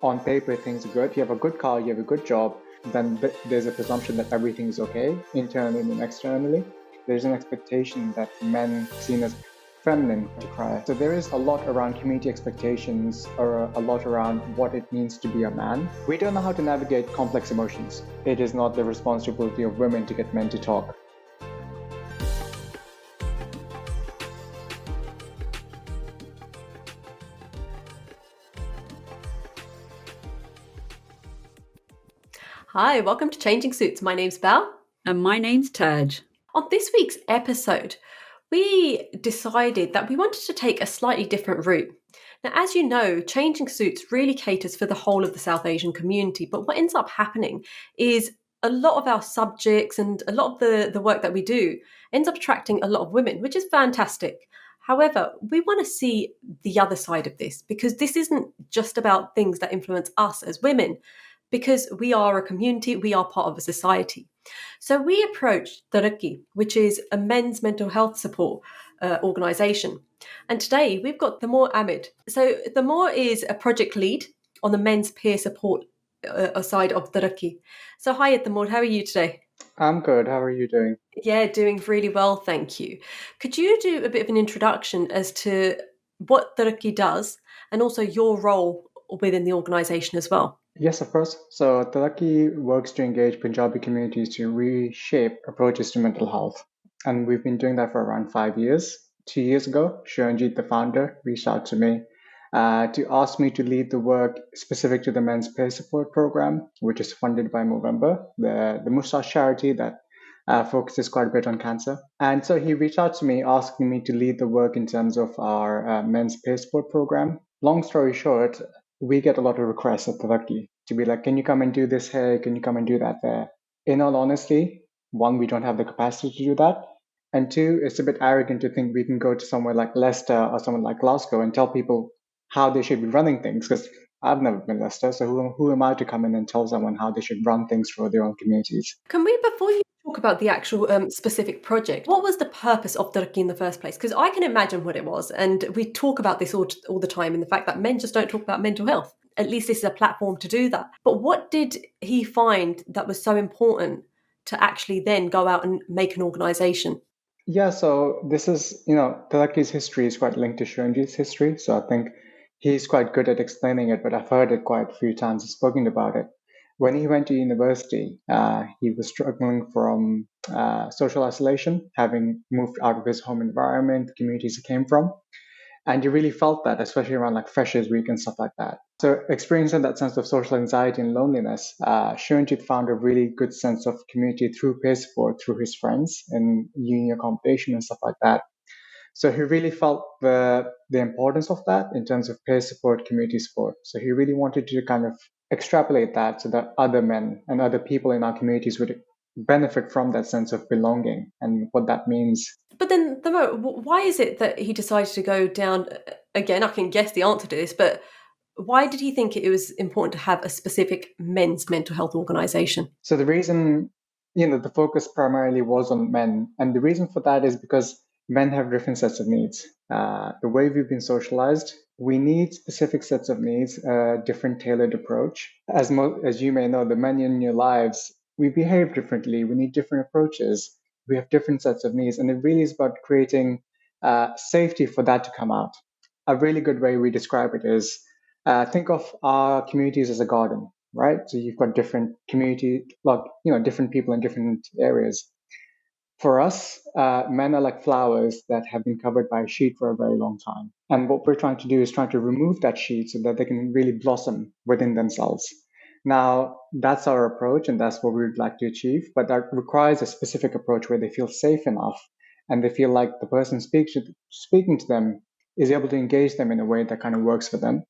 on paper things are good. If you have a good car, you have a good job, then there's a presumption that everything is okay internally and externally. There's an expectation that men seen as feminine to cry. So there is a lot around community expectations, or a lot around what it means to be a man. We don't know how to navigate complex emotions. It is not the responsibility of women to get men to talk. Hi, welcome to Changing Suits. My name's Bal. And my name's Taj. On this week's episode, we decided that we wanted to take a slightly different route. Now, as you know, Changing Suits really caters for the whole of the South Asian community, but what ends up happening is a lot of our subjects and a lot of the work that we do ends up attracting a lot of women, which is fantastic. However, we want to see the other side of this, because this isn't just about things that influence us as women, because we are a community, we are part of a society. So we approached Taraki, which is a men's mental health support organisation. And today we've got Taimour Ahmed. So Taimour is a project lead on the men's peer support side of Taraki. So hi Taimour, how are you today? I'm good. How are you doing? Yeah, doing really well, thank you. Could you do a bit of an introduction as to what Taraki does and also your role within the organisation as well? Yes, of course. So Taraki works to engage Punjabi communities to reshape approaches to mental health. And we've been doing that for around 5 years. 2 years ago, Sharanjit, the founder, reached out to me to ask me to lead the work specific to the Men's Peer Support Program, which is funded by Movember, the Mustache charity that focuses quite a bit on cancer. And so he reached out to me asking me to lead the work in terms of our Men's Peer Support Program. Long story short, we get a lot of requests at Taraki to be like, can you come and do this here? Can you come and do that there? In all honesty, one, we don't have the capacity to do that. And two, it's a bit arrogant to think we can go to somewhere like Leicester or somewhere like Glasgow and tell people how they should be running things, because I've never been Leicester. So who am I to come in and tell someone how they should run things for their own communities? Can we, before you talk about the actual specific project, what was the purpose of Taraki in the first place? Because I can imagine what it was, and we talk about this all the time, in the fact that men just don't talk about mental health. At least this is a platform to do that. But what did he find that was so important to actually then go out and make an organisation? Yeah, so this is, Taraki's history is quite linked to Sharanjit's history. So I think he's quite good at explaining it, but I've heard it quite a few times, spoken about it. When he went to university, he was struggling from social isolation, having moved out of his home environment, the communities he came from. And you really felt that, especially around like Freshers Week and stuff like that. So experiencing that sense of social anxiety and loneliness, Sharanjit found a really good sense of community through peer support, through his friends in uni accommodation and stuff like that. So he really felt the importance of that in terms of peer support, community support. So he really wanted to kind of extrapolate that so that other men and other people in our communities would benefit from that sense of belonging and what that means. But then, why is it that he decided to go down? Again, I can guess the answer to this, but why did he think it was important to have a specific men's mental health organisation? So the reason, the focus primarily was on men. And the reason for that is because men have different sets of needs. The way we've been socialized, we need specific sets of needs, a different tailored approach. As you may know, the men in your lives, we behave differently. We need different approaches. We have different sets of needs. And it really is about creating safety for that to come out. A really good way we describe it is think of our communities as a garden, right? So you've got different community, different people in different areas. For us, men are like flowers that have been covered by a sheet for a very long time. And what we're trying to do is trying to remove that sheet so that they can really blossom within themselves. Now, that's our approach, and that's what we would like to achieve. But that requires a specific approach where they feel safe enough and they feel like the person speaking to them is able to engage them in a way that kind of works for them.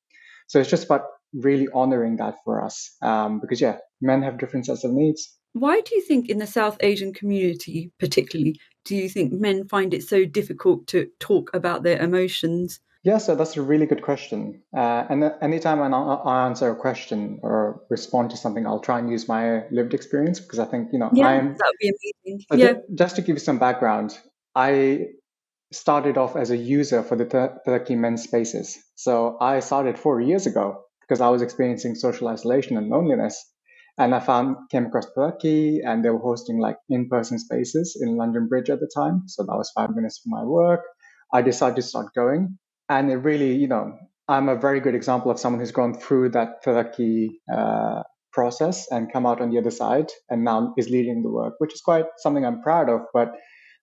So it's just about really honoring that for us. Because, men have different sets of needs. Why do you think in the South Asian community, particularly, do you think men find it so difficult to talk about their emotions? Yeah, so that's a really good question. And anytime I answer a question or respond to something, I'll try and use my lived experience, because I think, That would be amazing. Just to give you some background, I started off as a user for the Taraki men's spaces. So I started 4 years ago. because I was experiencing social isolation and loneliness. And came across Taraki, and they were hosting like in-person spaces in London Bridge at the time. So that was 5 minutes from my work. I decided to start going. And it really, I'm a very good example of someone who's gone through that Taraki process and come out on the other side and now is leading the work, which is quite something I'm proud of. But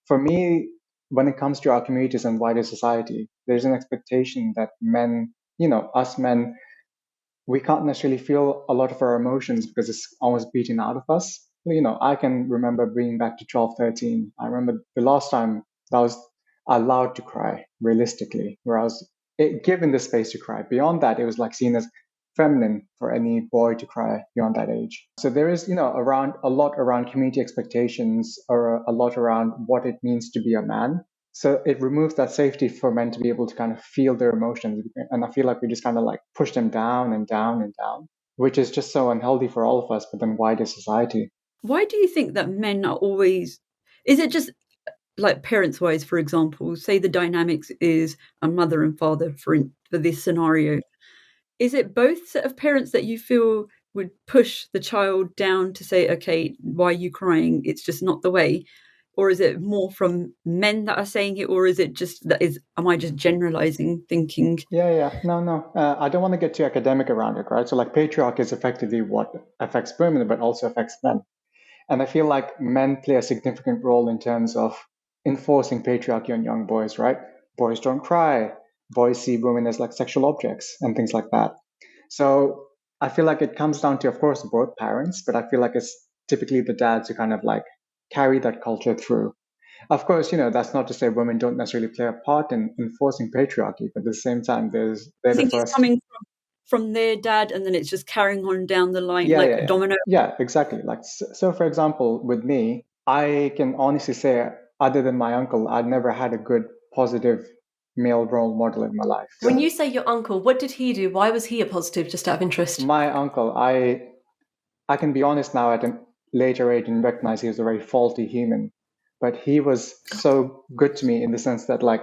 for me, when it comes to our communities and wider society, there's an expectation that men, us men, we can't necessarily feel a lot of our emotions because it's almost beaten out of us. I can remember being back to 12, 13. I remember the last time that I was allowed to cry realistically, where I was given the space to cry. Beyond that, it was like seen as feminine for any boy to cry beyond that age. So there is, around a lot around community expectations or a lot around what it means to be a man. So it removes that safety for men to be able to kind of feel their emotions. And I feel like we just kind of like push them down and down and down, which is just so unhealthy for all of us, but then wider society. Why do you think that men are always, is it just like parents wise, for example, say the dynamics is a mother and father for this scenario? Is it both set of parents that you feel would push the child down to say, okay, why are you crying? It's just not the way. Or is it more from men that are saying it, or is it just am I just generalizing thinking? Yeah. No. I don't want to get too academic around it, right? So like patriarchy is effectively what affects women, but also affects men. And I feel like men play a significant role in terms of enforcing patriarchy on young boys, right? Boys don't cry. Boys see women as like sexual objects and things like that. So I feel like it comes down to, of course, both parents, but I feel like it's typically the dads who kind of like carry that culture through. Of course, that's not to say women don't necessarily play a part in enforcing patriarchy, but at the same time, they're I the think it's first. coming from their dad, and then it's just carrying on down the line Yeah, like yeah, a yeah. domino. Yeah, exactly. Like, so for example, with me, I can honestly say, other than my uncle, I'd never had a good, positive male role model in my life. When you say your uncle, what did he do? Why was he a positive, just out of interest? My uncle, I can be honest now at a later age and recognize he was a very faulty human, but he was so good to me in the sense that like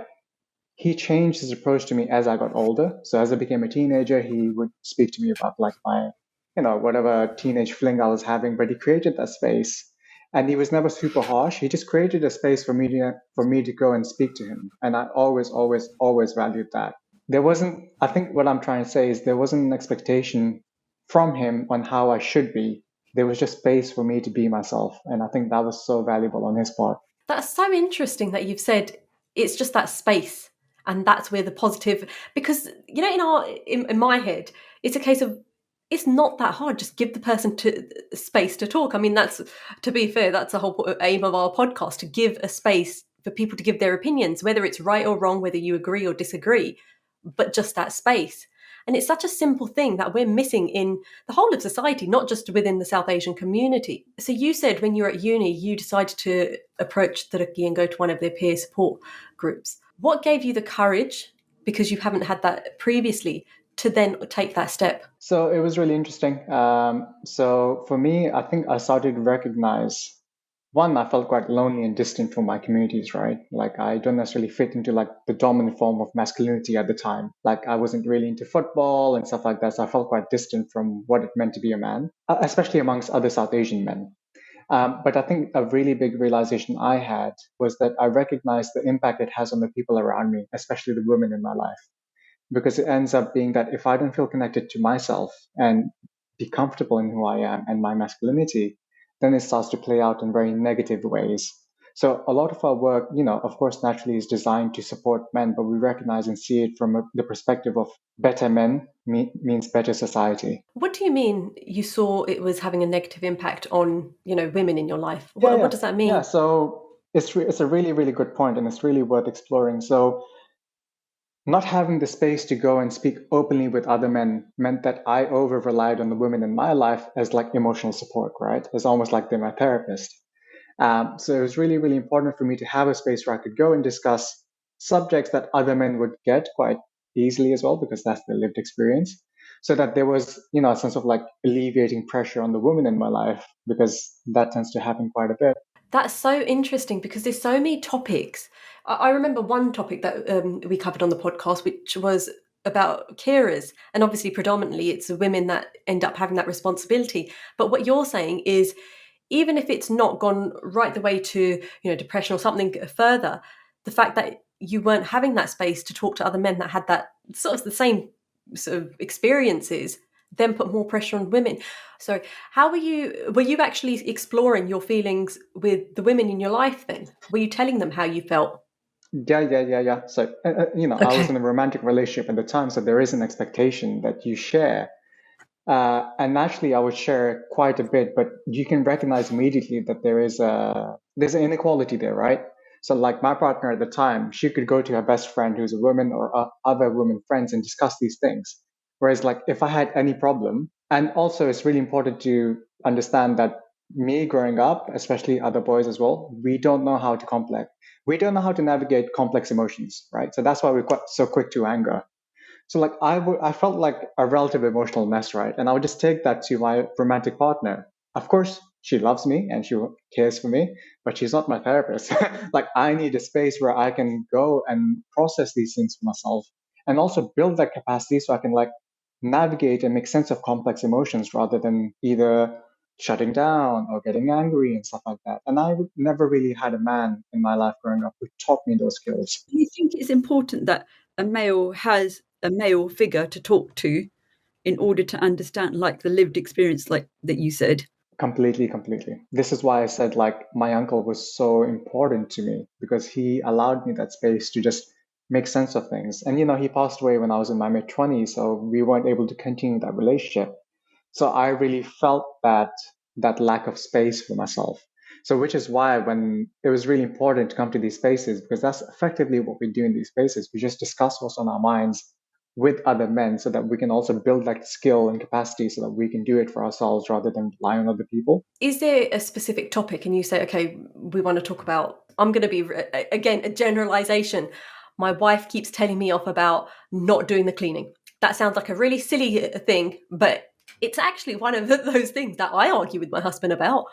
he changed his approach to me as I got older. So as I became a teenager, he would speak to me about like my, whatever teenage fling I was having, but he created that space. And he was never super harsh. He just created a space for me to go and speak to him. And I always, always, always valued that. There wasn't, I think what I'm trying to say is there wasn't an expectation from him on how I should be. There was just space for me to be myself. And I think that was so valuable on his part. That's so interesting that you've said it's just that space, and that's where the positive. Because in my head, it's a case of it's not that hard. Just give the person space to talk. I mean, that's, to be fair, that's the whole aim of our podcast, to give a space for people to give their opinions, whether it's right or wrong, whether you agree or disagree, but just that space. And it's such a simple thing that we're missing in the whole of society, not just within the South Asian community. So you said when you were at uni, you decided to approach Taraki and go to one of their peer support groups. What gave you the courage, because you haven't had that previously, to then take that step? So it was really interesting. So for me, I think I started to recognize one, I felt quite lonely and distant from my communities, right? Like I don't necessarily fit into like the dominant form of masculinity at the time. Like I wasn't really into football and stuff like that. So I felt quite distant from what it meant to be a man, especially amongst other South Asian men. But I think a really big realization I had was that I recognized the impact it has on the people around me, especially the women in my life, because it ends up being that if I don't feel connected to myself and be comfortable in who I am and my masculinity, then it starts to play out in very negative ways. So a lot of our work, of course, naturally is designed to support men, but we recognize and see it from the perspective of better men means better society. What do you mean you saw it was having a negative impact on, women in your life? Yeah, What does that mean? yeah. So it's a really, really good point, and it's really worth exploring. So not having the space to go and speak openly with other men meant that I over relied on the women in my life as like emotional support, right? It's almost like they're my therapist. So it was really, really important for me to have a space where I could go and discuss subjects that other men would get quite easily as well, because that's their lived experience. So that there was, a sense of like alleviating pressure on the women in my life, because that tends to happen quite a bit. That's so interesting because there's so many topics. I remember one topic that we covered on the podcast, which was about carers, and obviously predominantly it's the women that end up having that responsibility. But what you're saying is, even if it's not gone right the way to, depression or something further, the fact that you weren't having that space to talk to other men that had that sort of the same sort of experiences, then put more pressure on women. So how were you actually exploring your feelings with the women in your life then? Were you telling them how you felt? Yeah. So, I was Okay. in a romantic relationship at the time, so there is an expectation that you share. And naturally, I would share quite a bit, but you can recognize immediately that there's an inequality there, right? So, like my partner at the time, she could go to her best friend who's a woman or other women friends and discuss these things. Whereas, like, if I had any problem, and also it's really important to understand that me growing up, especially other boys as well, we don't know how to navigate complex emotions, right? So that's why we're quite so quick to anger. So like I felt like a relative emotional mess, right? And I would just take that to my romantic partner. Of course, she loves me and she cares for me, but she's not my therapist. Like I need a space where I can go and process these things for myself and also build that capacity so I can like navigate and make sense of complex emotions rather than either shutting down or getting angry and stuff like that. And I never really had a man in my life growing up who taught me those skills. Do you think it's important that a male has a male figure to talk to in order to understand, like, the lived experience, like that you said? Completely. This is why I said like my uncle was so important to me because he allowed me that space to just make sense of things. And he passed away when I was in my mid 20s, so we weren't able to continue that relationship. So I really felt that lack of space for myself. So which is why when it was really important to come to these spaces because that's effectively what we do in these spaces. We just discuss what's on our minds with other men so that we can also build like skill and capacity so that we can do it for ourselves rather than rely on other people. Is there a specific topic and you say, okay, we want to talk about, I'm going to be, again, a generalization. My wife keeps telling me off about not doing the cleaning. That sounds like a really silly thing, but it's actually one of those things that I argue with my husband about.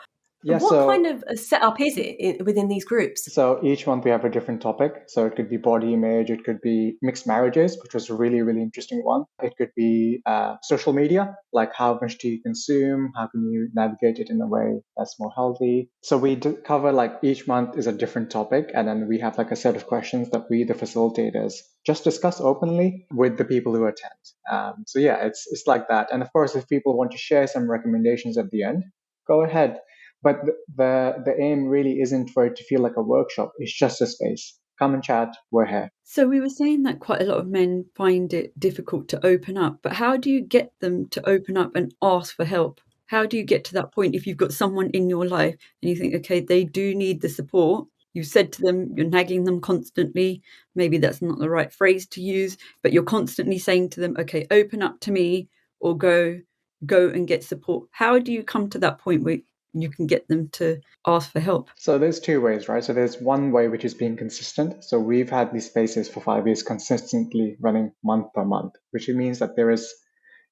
Yeah, What kind so of a setup is it within these groups? So each month we have a different topic. So it could be body image, it could be mixed marriages, which was a really interesting one. It could be social media, like how much do you consume? How can you navigate it in a way that's more healthy? So we cover like each month is a different topic. And then we have like a set of questions that we, the facilitators, just discuss openly with the people who attend. So yeah, it's like that. And of course, if people want to share some recommendations at the end, go ahead. But the aim really isn't for it to feel like a workshop. It's just a space. Come and chat. We're here. So we were saying that quite a lot of men find it difficult to open up, but how do you get them to open up and ask for help? How do you get to that point if you've got someone in your life and you think, okay, they do need the support? You've said to them, you're nagging them constantly. Maybe that's not the right phrase to use, but you're constantly saying to them, okay, open up to me or go and get support. How do you come to that point where you can get them to ask for help? So there's two ways, right? So there's one way which is being consistent. So we've had these spaces for 5 years consistently running month per month, which means that there is,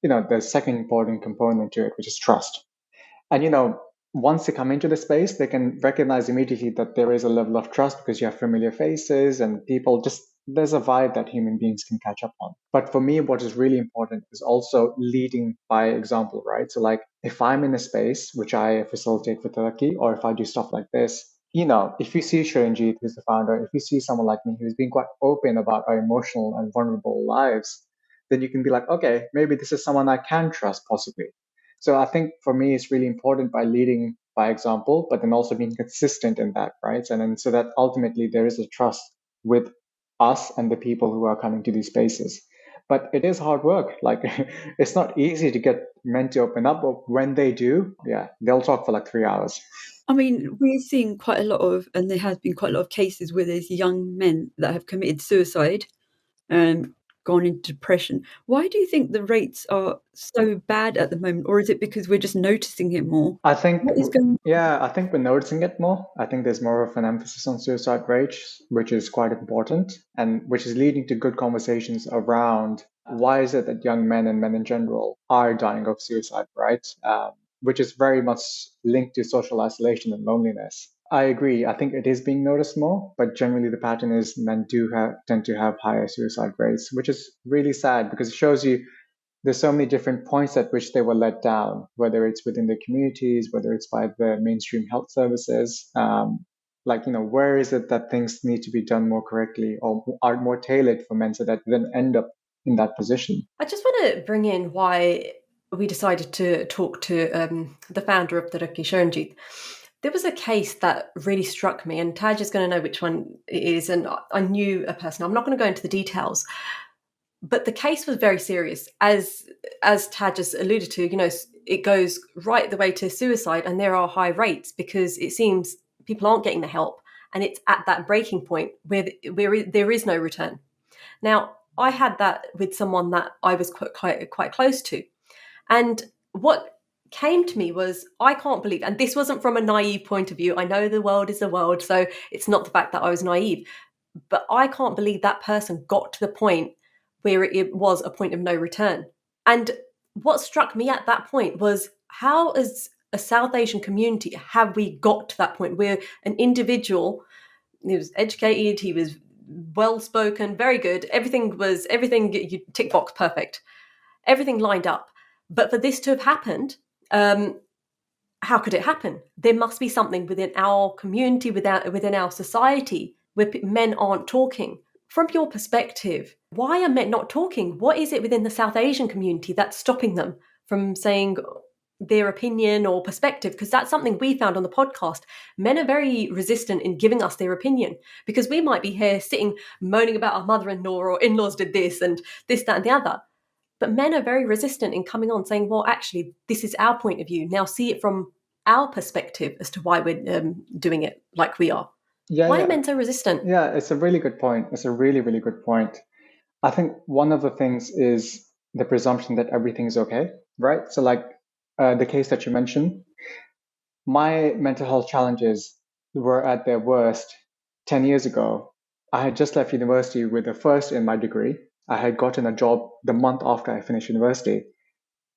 the second important component to it, which is trust. And once they come into the space, they can recognize immediately that there is a level of trust because you have familiar faces and people just there's a vibe that human beings can catch up on. But for me, what is really important is also leading by example, right? So like if I'm in a space which I facilitate for Taraki, or if I do stuff like this, if you see Shiranjit, who's the founder, if you see someone like me who's been quite open about our emotional and vulnerable lives, then you can be like, okay, maybe this is someone I can trust possibly. So I think for me, it's really important by leading by example, but then also being consistent in that, right? And then so that ultimately there is a trust with us and the people who are coming to these spaces. But it is hard work. Like it's not easy to get men to open up, but when they do, yeah, they'll talk for like 3 hours. I mean, we're seeing quite a lot of, and there has been quite a lot of cases where there's young men that have committed suicide and gone into depression. Why do you think the rates are so bad at the moment? Or is it because we're just noticing it more? I think, What is going on? yeah, I think we're noticing it more. I think there's more of an emphasis on suicide rates, which is quite important and which is leading to good conversations around why is it that young men and men in general are dying of suicide, right? Which is very much linked to social isolation and loneliness. I agree. I think it is being noticed more, but generally the pattern is men tend to have higher suicide rates, which is really sad because it shows you there's so many different points at which they were let down, whether it's within their communities, whether it's by the mainstream health services. Where is it that things need to be done more correctly or are more tailored for men so that they then end up in that position? I just want to bring in why we decided to talk to the founder of Taraki. There was a case that really struck me, and Taj is going to know which one it is. And I knew a person. I'm not going to go into the details, but the case was very serious. As Taj has alluded to, it goes right the way to suicide, and there are high rates because it seems people aren't getting the help, and it's at that breaking point where there is no return. Now, I had that with someone that I was quite close to, and what came to me was, I can't believe, and this wasn't from a naive point of view. I know the world is the world, so it's not the fact that I was naive, but I can't believe that person got to the point where it was a point of no return. And what struck me at that point was, how, as a South Asian community, have we got to that point where an individual, he was educated, he was well spoken, very good, everything you tick box perfect, everything lined up, but for this to have happened, how could it happen? There must be something within our community, within our society, where men aren't talking. From your perspective, why are men not talking? What is it within the South Asian community that's stopping them from saying their opinion or perspective? Because that's something we found on the podcast. Men are very resistant in giving us their opinion, because we might be here sitting moaning about our mother-in-law or in-laws did this and this, that, and the other. But men are very resistant in coming on saying, well, actually, this is our point of view. Now see it from our perspective as to why we're doing it like we are. Yeah, Why are yeah. men so resistant? Yeah, it's a really good point. It's a really, really good point. I think one of the things is the presumption that everything's okay, right? So, like the case that you mentioned, my mental health challenges were at their worst 10 years ago. I had just left university with a first in my degree. I had gotten a job the month after I finished university,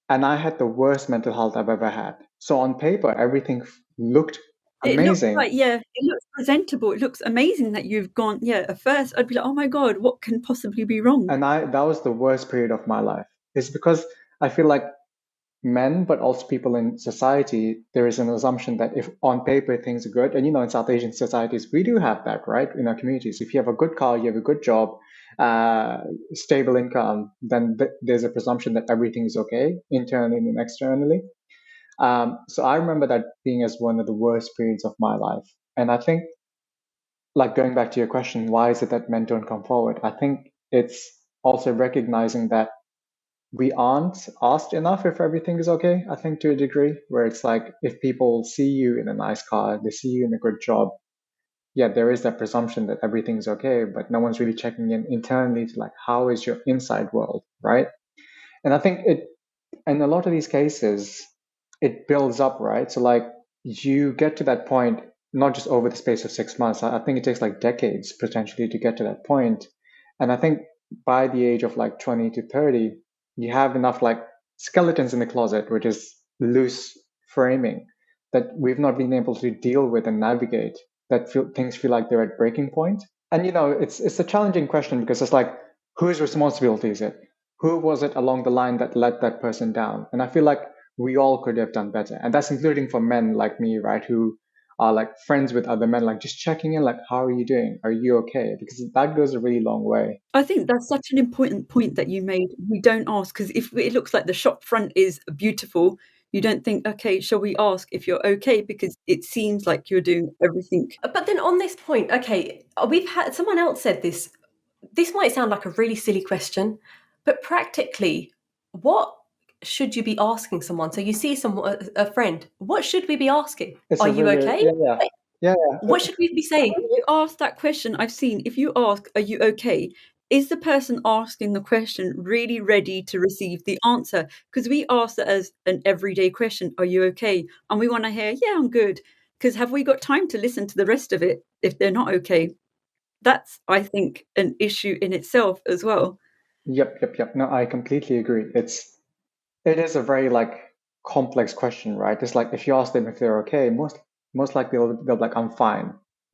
and I had the worst mental health I've ever had. So, on paper, everything looked It looks amazing. like, yeah, it looks presentable. It looks amazing that you've gone, yeah, at first I'd be like, oh my God, what can possibly be wrong? And that was the worst period of my life. It's because I feel like men, but also people in society, there is an assumption that if on paper things are good, and in South Asian societies, we do have that, right? In our communities, if you have a good car, you have a good job, stable income, then there's a presumption that everything is okay internally and externally. So I remember that being as one of the worst periods of my life. And I think, like going back to your question, why is it that men don't come forward? I think it's also recognizing that we aren't asked enough if everything is okay, I think, to a degree, where it's like if people see you in a nice car, they see you in a good job, yeah, there is that presumption that everything's okay, but no one's really checking in internally to like, how is your inside world, right? And I think in a lot of these cases, it builds up, right? So like you get to that point, not just over the space of 6 months. I think it takes like decades potentially to get to that point. And I think by the age of like 20 to 30, you have enough like skeletons in the closet, which is loose framing, that we've not been able to deal with and navigate, that things feel like they're at breaking point. And it's a challenging question because it's like, whose responsibility is it? Who was it along the line that let that person down? And I feel like we all could have done better. And that's including for men like me, right? Who are like friends with other men, like just checking in, like, how are you doing? Are you okay? Because that goes a really long way. I think that's such an important point that you made. We don't ask, because if it looks like the shop front is beautiful, you don't think, okay, shall we ask if you're okay? Because it seems like you're doing everything. But then on this point, okay, we've had someone else said this. This might sound like a really silly question, but practically, what should you be asking someone? So you see a friend, what should we be asking? It's Are a you really, okay? yeah, yeah. Yeah, yeah. What should we be saying? When you ask that question, I've seen, if you ask, are you okay? Is the person asking the question really ready to receive the answer? Because we ask that as an everyday question, are you okay? And we want to hear, yeah, I'm good. Because have we got time to listen to the rest of it if they're not okay? That's, I think, an issue in itself as well. Yep. No, I completely agree. It is a very like complex question, right? It's like if you ask them if they're okay, most likely they'll be like, I'm fine.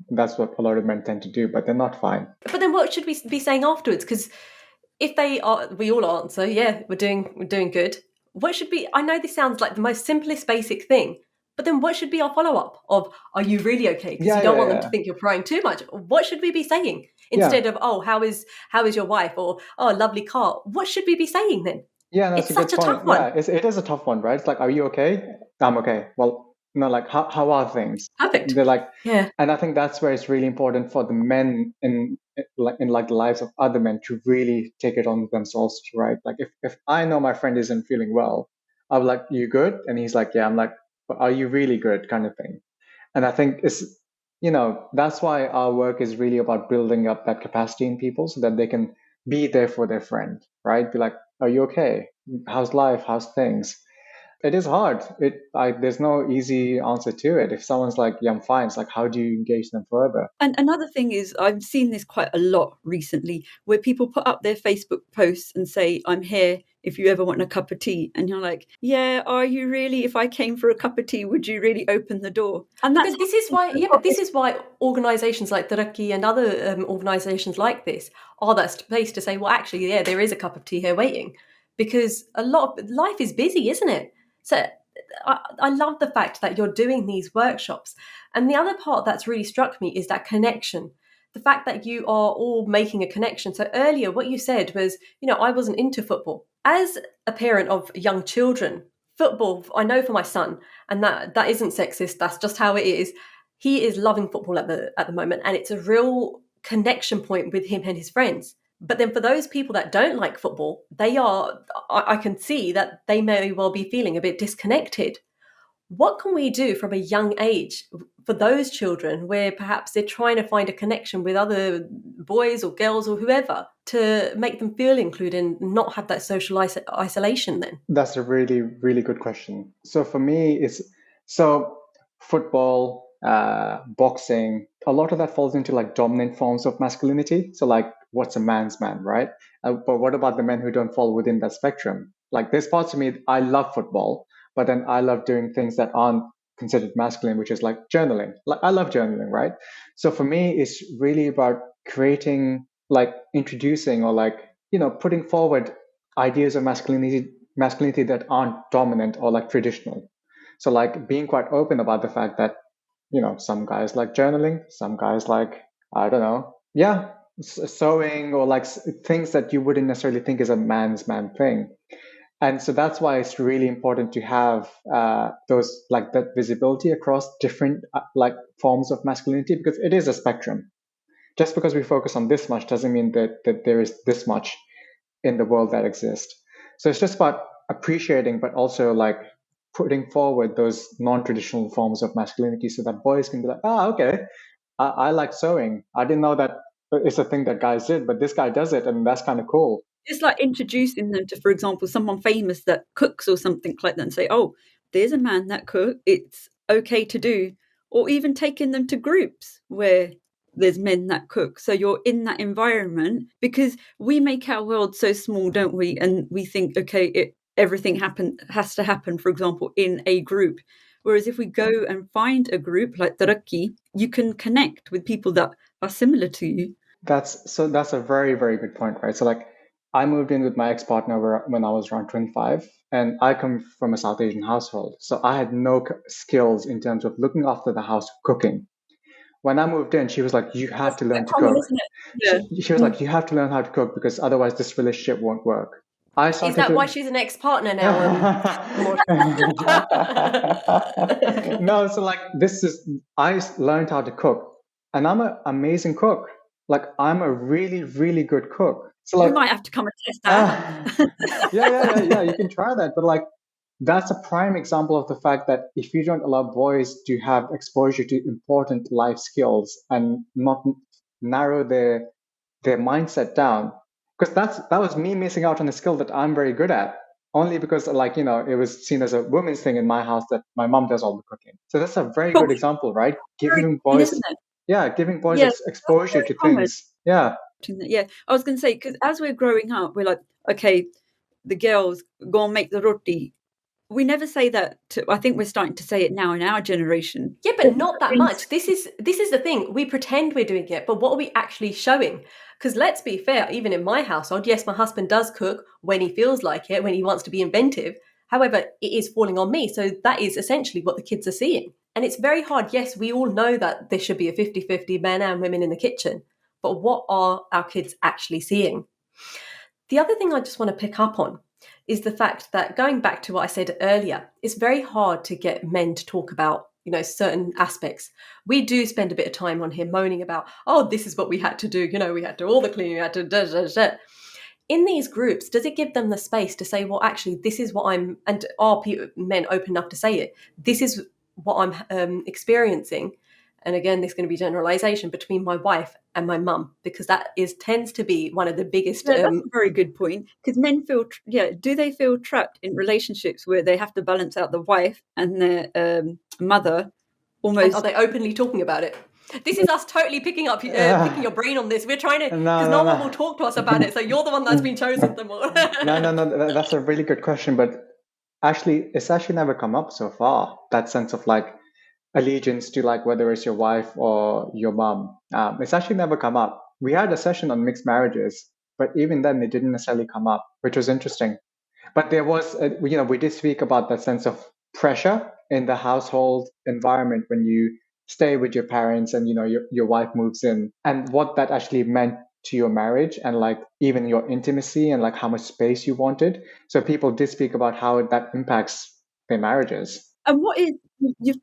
That's what a lot of men tend to do, but they're not fine. But then what should we be saying afterwards? Because if they are, we all answer, yeah, we're doing good. What should be? I know this sounds like the most simplest basic thing, but then what should be our follow up of, are you really okay? Because Yeah, you don't yeah, want them to yeah. think you're crying too much. What should we be saying Yeah. instead of, oh, how is your wife, or oh, lovely car? What should we be saying then? Yeah, that's It's a good such a tough point. one. Yeah, it is a tough one, right? It's like, are you okay? I'm okay. Well, no, like, how are things? Perfect. They're like, Yeah. and I think that's where it's really important for the men in like the lives of other men to really take it on themselves, right? Like, if I know my friend isn't feeling well, I'm like, you good? And he's like, yeah. I'm like, but are you really good? Kind of thing. And I think that's why our work is really about building up that capacity in people so that they can be there for their friend, right? Be like, are you okay? How's life? How's things? It is hard. There's no easy answer to it. If someone's like, yeah, I'm fine, it's like, how do you engage them further? And another thing is, I've seen this quite a lot recently, where people put up their Facebook posts and say, I'm here if you ever want a cup of tea. And you're like, yeah, are you really? If I came for a cup of tea, would you really open the door? And that's But this is why, yeah, but this is why organisations like Taraki and other organisations like this are that space to say, well, actually, yeah, there is a cup of tea here waiting, because a lot of life is busy, isn't it? So I love the fact that you're doing these workshops. And the other part that's really struck me is that connection. The fact that you are all making a connection. So earlier, what you said was, I wasn't into football. As a parent of young children, football, I know for my son, and that isn't sexist, that's just how it is. He is loving football at the moment, and it's a real connection point with him and his friends. But then for those people that don't like football, I can see that they may well be feeling a bit disconnected. What can we do from a young age for those children where perhaps they're trying to find a connection with other boys or girls or whoever to make them feel included and not have that social isolation then? That's a really, really good question. So for me, football, boxing, a lot of that falls into like dominant forms of masculinity. So like, what's a man's man, right? But what about the men who don't fall within that spectrum? Like, there's parts of me, I love football, but then I love doing things that aren't considered masculine, which is like journaling. Like, I love journaling, right? So for me, it's really about creating, like, introducing or like, putting forward ideas of masculinity that aren't dominant or like traditional. So like being quite open about the fact that, some guys like journaling, some guys like, I don't know, yeah, sewing or like things that you wouldn't necessarily think is a man's man thing. And so that's why it's really important to have those like that visibility across different like forms of masculinity, because it is a spectrum. Just because we focus on this much doesn't mean that there is this much in the world that exist. So it's just about appreciating, but also like putting forward those non-traditional forms of masculinity so that boys can be like, okay, I like sewing. I didn't know that it's a thing that guys did, but this guy does it, and that's kind of cool. It's like introducing them to, for example, someone famous that cooks or something like that, and say, oh, there's a man that cooks, it's okay to do. Or even taking them to groups where there's men that cook. So you're in that environment, because we make our world so small, don't we? And we think, okay, everything has to happen, for example, in a group. Whereas if we go and find a group like Taraki, you can connect with people that are similar to you. That's a very, very good point, right? So like, I moved in with my ex-partner when I was around 25, and I come from a South Asian household. So I had no skills in terms of looking after the house, cooking. When I moved in, she was like, you have That's to learn quite to common, cook. isn't it? Yeah. She was like, you have to learn how to cook because otherwise this relationship won't work. I Is started that why to. she's an ex-partner now? More. No, so like I learned how to cook, and I'm an amazing cook. Like, I'm a really, really good cook. So You like, might have to come and test that. yeah, you can try that. But like, that's a prime example of the fact that if you don't allow boys to have exposure to important life skills and not narrow their mindset down, because that was me missing out on a skill that I'm very good at, only because like, it was seen as a woman's thing in my house that my mom does all the cooking. So that's a very But good example, right? very Giving common, boys, isn't it? yeah, giving boys Yeah, that's exposure very to common. things. Yeah. Yeah, I was going to say, because as we're growing up, we're like, okay, the girls go and make the roti, we never say that I think we're starting to say it now in our generation. Yeah, but not that much. This is the thing. We pretend we're doing it, but what are we actually showing? Because let's be fair, even in my household, yes, my husband does cook when he feels like it, when he wants to be inventive. However, it is falling on me. So that is essentially what the kids are seeing. And it's very hard. Yes, we all know that there should be a 50-50 men and women in the kitchen. But what are our kids actually seeing? The other thing I just want to pick up on is the fact that, going back to what I said earlier, it's very hard to get men to talk about, certain aspects. We do spend a bit of time on here moaning about, oh, this is what we had to do. We had to all the cleaning, we had to da, da, da. In these groups, does it give them the space to say, well, actually, this is what and are men open enough to say it? This is what I'm experiencing. And again, this is going to be generalization between my wife and my mum, because that tends to be one of the biggest. Yeah, that's a very good point. Because men feel, do they feel trapped in relationships where they have to balance out the wife and their mother? Almost. And are they openly talking about it? This is us totally picking your brain on this. We're trying to, because no one will talk to us about it. So you're the one that's been chosen. No. That's a really good question, but actually, it's actually never come up so far. That sense of like allegiance to like whether it's your wife or your mom. It's actually never come up. We had a session on mixed marriages, but even then, it didn't necessarily come up, which was interesting. But there was, we did speak about that sense of pressure in the household environment when you stay with your parents and your wife moves in, and what that actually meant to your marriage and like even your intimacy and like how much space you wanted. So people did speak about how that impacts their marriages. And you've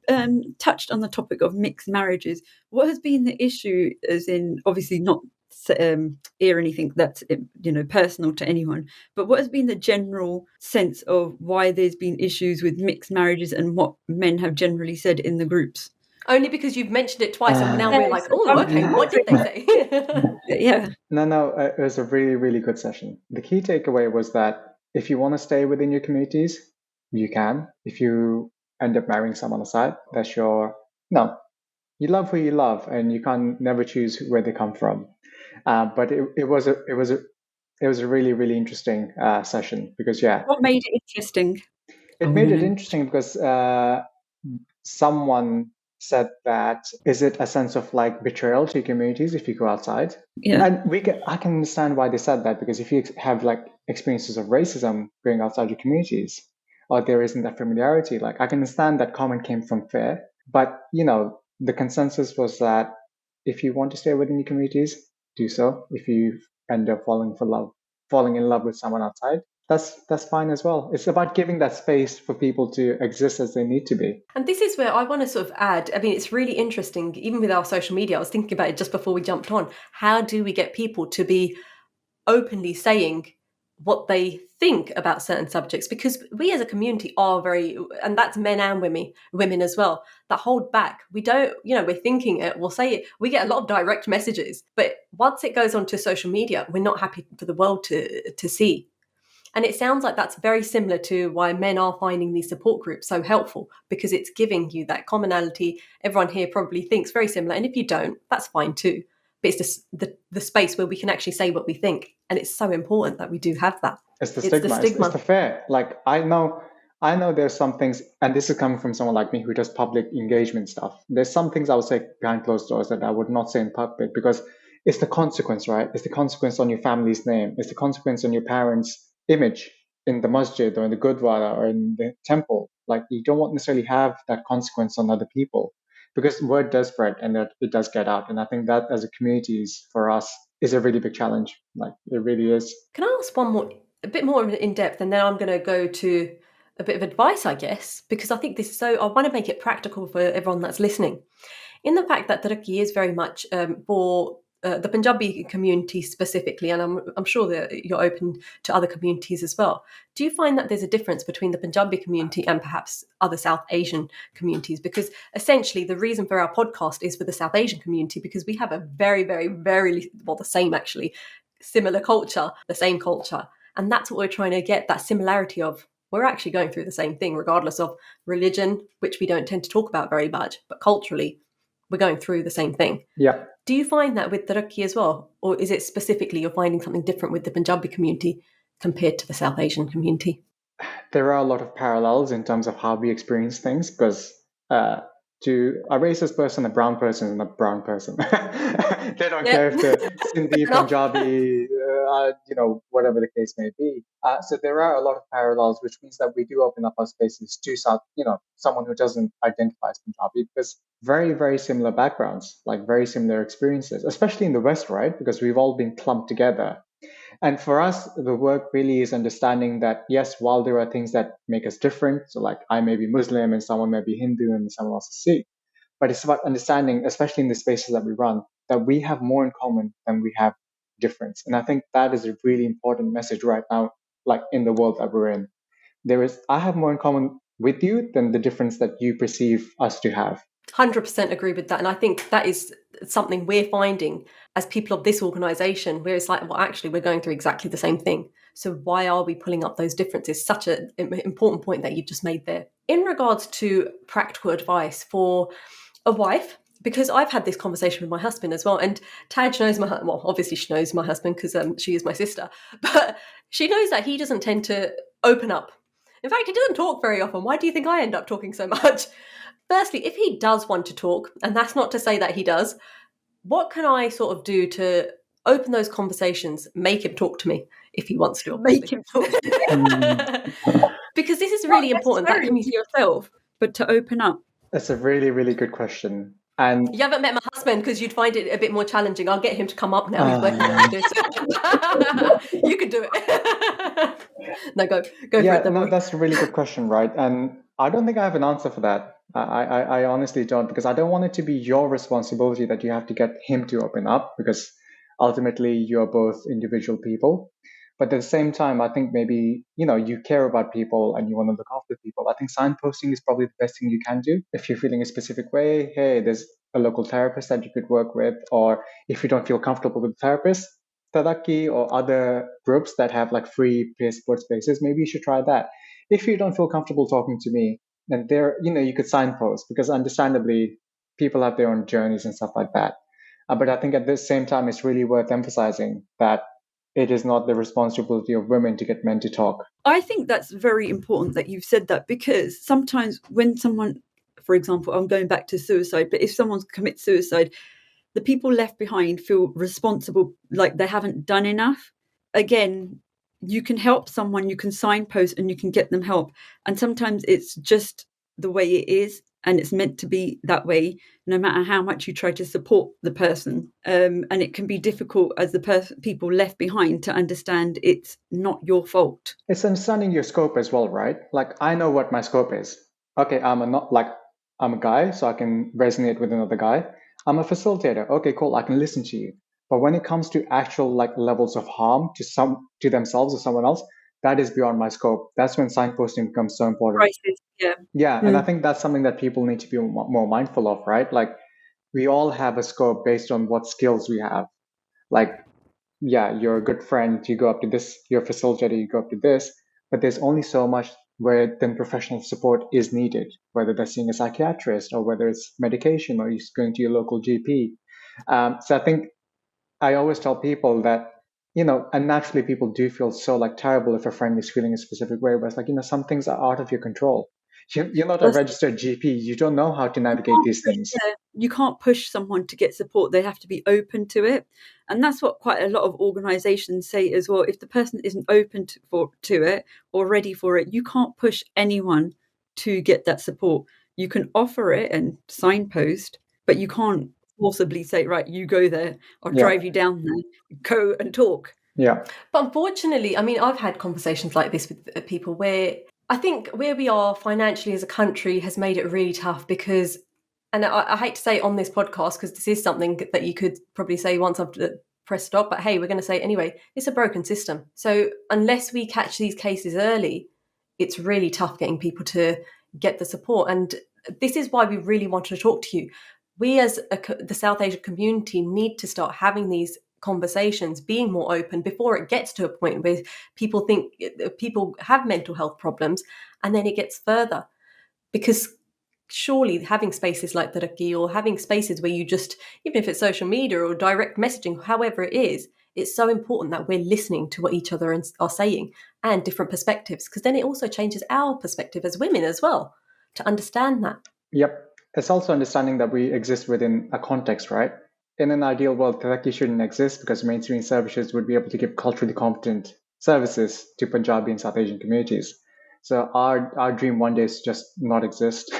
touched on the topic of mixed marriages. What has been the issue, as in obviously not hear anything that's personal to anyone, but what has been the general sense of why there's been issues with mixed marriages and what men have generally said in the groups? Only because you've mentioned it twice, and now we're like, oh, okay, what did they say? Yeah. No, it was a really, really good session. The key takeaway was that if you want to stay within your communities, you can. If you end up marrying someone aside, that's you love who you love, and you can never choose where they come from. But it was a really, really interesting session because What made it interesting? it made it interesting because someone said that, is it a sense of like betrayal to your communities if you go outside? Yeah. And I can understand why they said that, because if you have like experiences of racism going outside your communities, or there isn't that familiarity, like I can understand that comment came from fear. But the consensus was that if you want to stay within your communities, do so. If you end up falling in love with someone outside, that's fine as well. It's about giving that space for people to exist as they need to be. And this is where I want to sort of add, I mean, it's really interesting, even with our social media, I was thinking about it just before we jumped on. How do we get people to be openly saying what they think about certain subjects? Because we as a community are very, and that's men and women as well, that hold back. We don't, we're thinking it, we'll say it. We get a lot of direct messages, but once it goes onto social media, we're not happy for the world to see. And it sounds like that's very similar to why men are finding these support groups so helpful, because it's giving you that commonality. Everyone here probably thinks very similar. And if you don't, that's fine too. But it's just the space where we can actually say what we think. And it's so important that we do have that. It's the stigma. It's the fear. Like I know there's some things, and this is coming from someone like me who does public engagement stuff. There's some things I would say behind closed doors that I would not say in public, because it's the consequence, right? It's the consequence on your family's name. It's the consequence on your parents' image in the masjid or in the gurdwara or in the temple. Like you don't want necessarily have that consequence on other people, because word does spread and that it does get out. And I think that as a communities for us is a really big challenge. Like it really is. Can I ask a bit more in depth, and then I'm going to go to a bit of advice, I guess, because I think this is I want to make it practical for everyone that's listening. In the fact that Taraki is very much for the Punjabi community specifically, and I'm sure that you're open to other communities as well. Do you find that there's a difference between the Punjabi community and perhaps other South Asian communities? Because essentially the reason for our podcast is for the South Asian community, because we have a very, very, very, well, the same actually, similar culture, the same culture. And that's what we're trying to get, that similarity of, we're actually going through the same thing, regardless of religion, which we don't tend to talk about very much, but culturally, we're going through the same thing. Yeah. Do you find that with Taraki as well? Or is it specifically you're finding something different with the Punjabi community compared to the South Asian community? there are a lot of parallels in terms of how we experience things because uh, to a racist person, a brown person is a brown person. They don't care Yep. if the Sindhi, Fair enough. Punjabi, whatever the case may be. So there are a lot of parallels, which means that we do open up our spaces to someone who doesn't identify as Punjabi because very, very similar backgrounds, like very similar experiences, especially in the West, right? Because we've all been clumped together. And for us, the work really is understanding that, yes, while there are things that make us different, so like I may be Muslim and someone may be Hindu and someone else is Sikh, but it's about understanding, especially in the spaces that we run, that we have more in common than we have difference. And I think that is a really important message right now, like in the world that we're in. I have more in common with you than the difference that you perceive us to have. 100% agree with that. And I think that is something we're finding as people of this organisation, where it's like, well, actually, we're going through exactly the same thing. So why are we pulling up those differences? Such an important point that you've just made there. In regards to practical advice for a wife, because I've had this conversation with my husband as well, and Taj knows obviously she knows my husband because she is my sister, but she knows that he doesn't tend to open up. In fact, he doesn't talk very often. Why do you think I end up talking so much? Firstly, if he does want to talk, and that's not to say that he does, what can I sort of do to open those conversations, make him talk to me if he wants to, Make obviously? him talk to you. Mm, Because this is Not really important, that necessarily to yourself, but to open up. that's a really, really good question. And you haven't met my husband because you'd find it a bit more challenging. I'll get him to come up now. He's working uh, around this. You can do it. No, go for it, yeah, then, no, boy. that's a really good question, right? And I don't think I have an answer for that. I honestly don't, because I don't want it to be your responsibility that you have to get him to open up, because ultimately you're both individual people. But at the same time, I think maybe, you care about people and you want to look after people. I think signposting is probably the best thing you can do. If you're feeling a specific way, hey, there's a local therapist that you could work with, or if you don't feel comfortable with a therapist, Taraki or other groups that have like free peer support spaces, maybe you should try that. If you don't feel comfortable talking to me, then you could signpost, because understandably people have their own journeys and stuff like that. But I think at the same time, it's really worth emphasizing that it is not the responsibility of women to get men to talk. I think that's very important that you've said that, because sometimes when someone, for example, I'm going back to suicide, but if someone commits suicide, the people left behind feel responsible, like they haven't done enough. Again, you can help someone, you can signpost and you can get them help. And sometimes it's just the way it is, and it's meant to be that way, no matter how much you try to support the person. And it can be difficult as the people left behind to understand it's not your fault. It's understanding your scope as well, right? Like I know what my scope is. Okay, I'm a guy, so I can resonate with another guy. I'm a facilitator. Okay, cool, I can listen to you. But when it comes to actual like levels of harm to themselves or someone else, that is beyond my scope. That's when signposting becomes so important. Crisis, yeah. Yeah, and I think that's something that people need to be more mindful of, right? Like we all have a scope based on what skills we have. Like, yeah, you're a good friend, you go up to this, you're a facilitator, you go up to this, but there's only so much where then professional support is needed, whether that's seeing a psychiatrist or whether it's medication or you're going to your local GP. So I think I always tell people that, and naturally people do feel so like terrible if a friend is feeling a specific way, but it's like, some things are out of your control. You're not a That's registered GP. You don't know how to navigate these things. you can't push someone to get support. They have to be open to it, and that's what quite a lot of organisations say as well. If the person isn't open to it or ready for it, you can't push anyone to get that support. You can offer it and signpost, but you can't forcibly say, right, you go there, I'll Yeah. drive you down there, go and talk. Yeah. But unfortunately, I mean, I've had conversations like this with people where I think where we are financially as a country has made it really tough because, and I hate to say it on this podcast because this is something that you could probably say once I've pressed stop, but hey, we're going to say it anyway. It's a broken system. So unless we catch these cases early, it's really tough getting people to get the support. And this is why we really wanted to talk to you. We as the South Asian community need to start having these conversations, being more open before it gets to a point where people think people have mental health problems and then it gets further. Because surely having spaces like Taraki or having spaces where you just, even if it's social media or direct messaging, however it is, It's so important that we're listening to what each other are saying and different perspectives, because then it also changes our perspective as women as well, to understand that. Yep. It's also understanding that we exist within a context, right? In an ideal world, Taraki shouldn't exist because mainstream services would be able to give culturally competent services to Punjabi and South Asian communities. So our dream one day is to just not exist.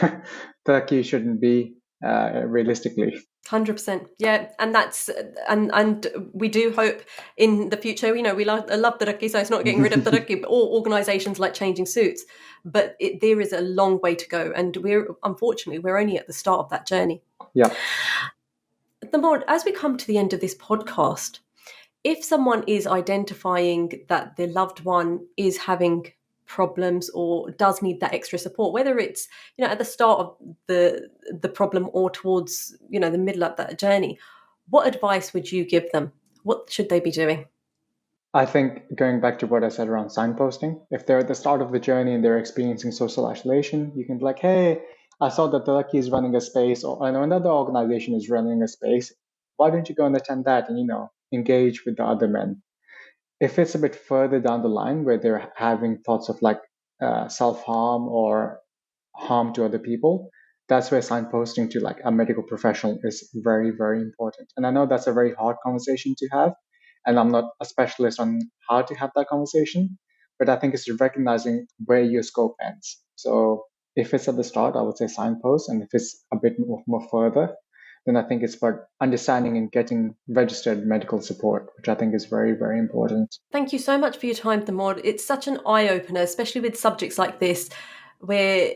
Taraki shouldn't be realistically. 100%. Yeah. And that's, and we do hope in the future, we love Taraki, so it's not getting rid of Taraki, or organizations like Changing Suits, but there is a long way to go. And unfortunately, we're only at the start of that journey. Yeah. Taimour, as we come to the end of this podcast, if someone is identifying that their loved one is having problems or does need that extra support, whether it's at the start of the problem or towards the middle of that journey, what advice would you give them? What should they be doing? I think going back to what I said around signposting, if they're at the start of the journey and they're experiencing social isolation, you can be like, hey, I saw that Taraki is running a space, or I know another organization is running a space. Why don't you go and attend that and, engage with the other men? If it's a bit further down the line where they're having thoughts of like self-harm or harm to other people, that's where signposting to like a medical professional is very, very important. And I know that's a very hard conversation to have, and I'm not a specialist on how to have that conversation, but I think it's recognizing where your scope ends. So if it's at the start, I would say signpost, and if it's a bit more further, then I think it's about understanding and getting registered medical support, which I think is very, very important. Thank you so much for your time, Taimour. It's such an eye-opener, especially with subjects like this, where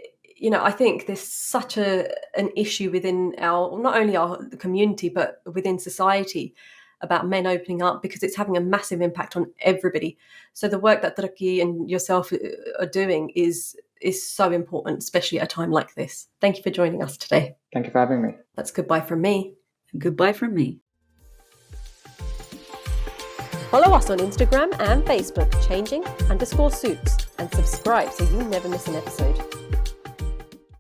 I think there's such an issue within not only our community but within society about men opening up, because it's having a massive impact on everybody. So the work that Taraki and yourself are doing is so important, especially at a time like this. Thank you for joining us today. Thank you for having me. That's goodbye from me. Goodbye from me. Follow us on Instagram and Facebook, changing_suits, and subscribe so you never miss an episode.